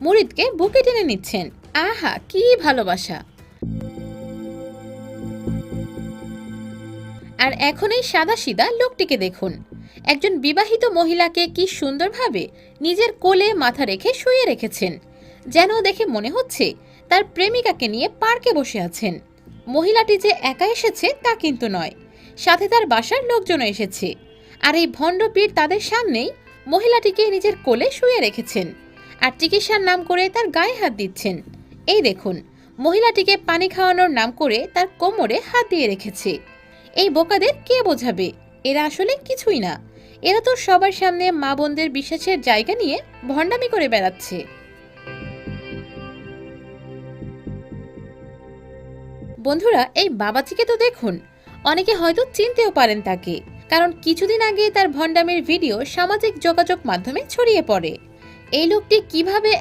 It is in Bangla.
মুরিদকে বুকে টেনে নিচ্ছেন। আহা, কি ভালোবাসা! আর এখন এই সাদাসিধা লোকটিকে দেখুন, একজন বিবাহিত মহিলাকে কি সুন্দরভাবে নিজের কোলে মাথা রেখে শুয়ে রেখেছেন, যেন দেখে মনে হচ্ছে তার প্রেমিকাকে নিয়ে পার্কে বসে আছেন। মহিলাটি যে একা এসেছে তা কিন্তু নয়, সাথে তার বাসার লোকজনও এসেছে। আর এই ভণ্ড পীর তাদের সামনেই মহিলাটিকে নিজের কোলে শুয়ে রেখেছেন আর চিকিৎসার নাম করে তার গায়ে হাত দিচ্ছেন। এই দেখুন, মহিলাটিকে পানি খাওয়ানোর নাম করে তার কোমরে হাত দিয়ে রেখেছে। এই বোকাদের কে বোঝাবে? এরা আসলে কিছুই না। এরা তো সবার সামনে মা বোনদের বিশ্বাসের জায়গা নিয়ে ভণ্ডামি করে বেড়াচ্ছে। বন্ধুরা, এই বাবাজিকে তো দেখুন, অনেকে হয়তো চিনতেও পারেন তাকে, কারণ কিছুদিন আগে তার ভণ্ডামির ভিডিও সামাজিক যোগাযোগ মাধ্যমে ছড়িয়ে পড়ে। এই লোকটি কিভাবে